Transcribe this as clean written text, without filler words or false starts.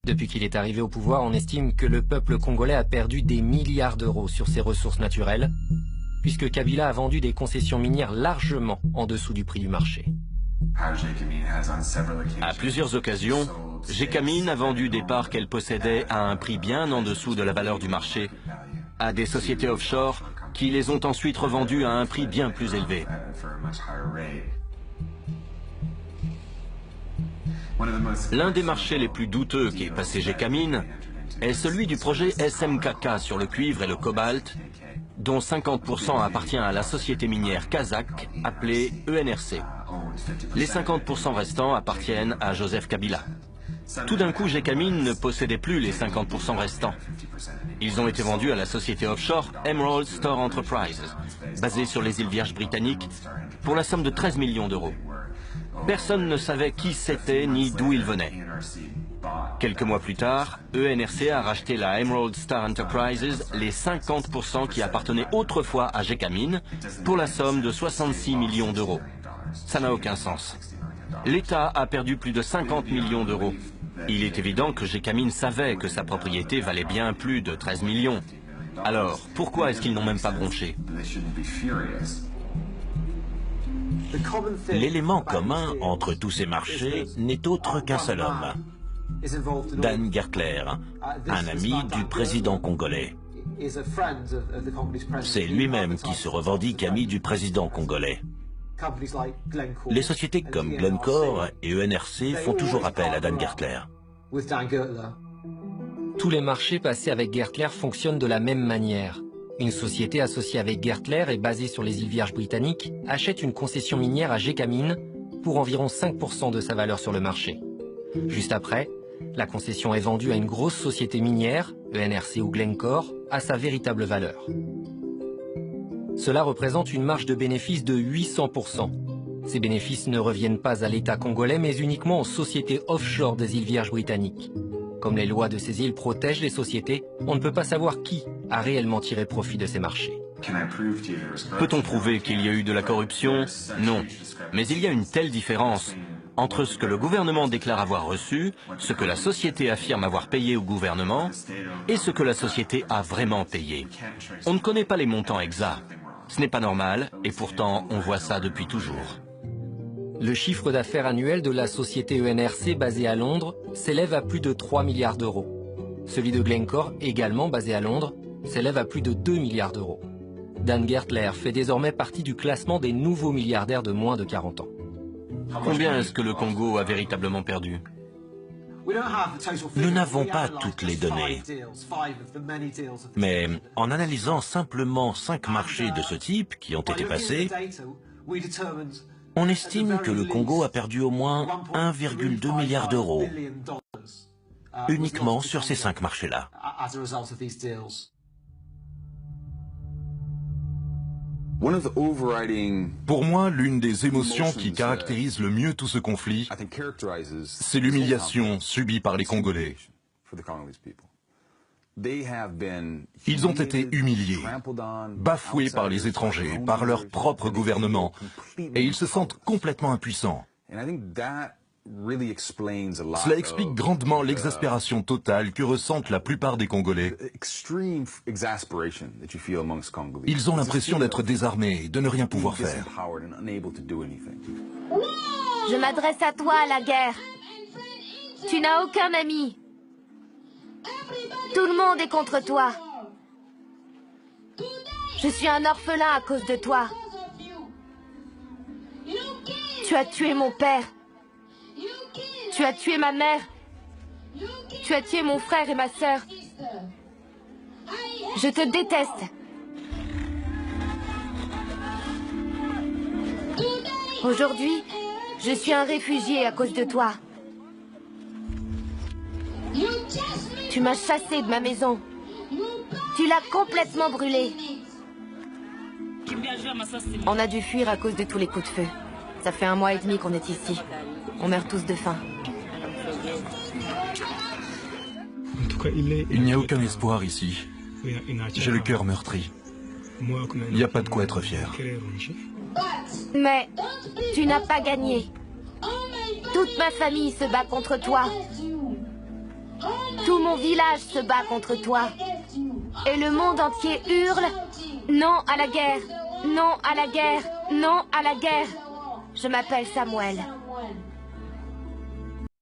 Depuis qu'il est arrivé au pouvoir, on estime que le peuple congolais a perdu des milliards d'euros sur ses ressources naturelles, puisque Kabila a vendu des concessions minières largement en dessous du prix du marché. À plusieurs occasions, Gécamine a vendu des parts qu'elle possédait à un prix bien en dessous de la valeur du marché à des sociétés offshore qui les ont ensuite revendues à un prix bien plus élevé. L'un des marchés les plus douteux qui est passé Gécamine est celui du projet SMKK sur le cuivre et le cobalt, dont 50% appartient à la société minière kazakh appelée ENRC. Les 50% restants appartiennent à Joseph Kabila. Tout d'un coup, Gécamine ne possédait plus les 50% restants. Ils ont été vendus à la société offshore Emerald Store Enterprises, basée sur les îles Vierges britanniques, pour la somme de 13 millions d'euros. Personne ne savait qui c'était ni d'où il venait. Quelques mois plus tard, ENRC a racheté la Emerald Star Enterprises, les 50% qui appartenaient autrefois à Gécamine, pour la somme de 66 millions d'euros. Ça n'a aucun sens. L'État a perdu plus de 50 millions d'euros. Il est évident que Gécamine savait que sa propriété valait bien plus de 13 millions. Alors, pourquoi est-ce qu'ils n'ont même pas bronché? L'élément commun entre tous ces marchés n'est autre qu'un seul homme, Dan Gertler, un ami du président congolais. C'est lui-même qui se revendique ami du président congolais. Les sociétés comme Glencore et ENRC font toujours appel à Dan Gertler. Tous les marchés passés avec Gertler fonctionnent de la même manière. Une société associée avec Gertler et basée sur les îles Vierges britanniques achète une concession minière à Gécamine pour environ 5% de sa valeur sur le marché. Juste après, la concession est vendue à une grosse société minière, ENRC ou Glencore, à sa véritable valeur. Cela représente une marge de bénéfice de 800%. Ces bénéfices ne reviennent pas à l'État congolais, mais uniquement aux sociétés offshore des îles Vierges britanniques. Comme les lois de ces îles protègent les sociétés, on ne peut pas savoir qui a réellement tiré profit de ces marchés. Peut-on prouver qu'il y a eu de la corruption? Non. Mais il y a une telle différence entre ce que le gouvernement déclare avoir reçu, ce que la société affirme avoir payé au gouvernement, et ce que la société a vraiment payé. On ne connaît pas les montants exacts. Ce n'est pas normal, et pourtant on voit ça depuis toujours. Le chiffre d'affaires annuel de la société ENRC basée à Londres s'élève à plus de 3 milliards d'euros. Celui de Glencore, également basé à Londres, s'élève à plus de 2 milliards d'euros. Dan Gertler fait désormais partie du classement des nouveaux milliardaires de moins de 40 ans. Combien est-ce que le Congo a véritablement perdu? Nous n'avons pas toutes les données, mais en analysant simplement 5 marchés de ce type qui ont été passés, on estime que le Congo a perdu au moins 1,2 milliard d'euros, uniquement sur ces 5 marchés-là. Pour moi, l'une des émotions qui caractérise le mieux tout ce conflit, c'est l'humiliation subie par les Congolais. Ils ont été humiliés, bafoués par les étrangers, par leur propre gouvernement, et ils se sentent complètement impuissants. Cela explique grandement l'exaspération totale que ressentent la plupart des Congolais. Ils ont l'impression d'être désarmés et de ne rien pouvoir faire. Je m'adresse à toi, la guerre. Tu n'as aucun ami. Tout le monde est contre toi. Je suis un orphelin à cause de toi. Tu as tué mon père. Tu as tué ma mère. Tu as tué mon frère et ma sœur. Je te déteste. Aujourd'hui, je suis un réfugié à cause de toi. Tu m'as chassé de ma maison. Tu l'as complètement brûlée. On a dû fuir à cause de tous les coups de feu. Ça fait 1 mois et demi qu'on est ici. On meurt tous de faim. Il n'y a aucun espoir ici. J'ai le cœur meurtri. Il n'y a pas de quoi être fier. Mais tu n'as pas gagné. Toute ma famille se bat contre toi. mon village se bat contre toi. Et le monde entier hurle « Non à la guerre! Non à la guerre! Non à la guerre !» Je m'appelle Samuel.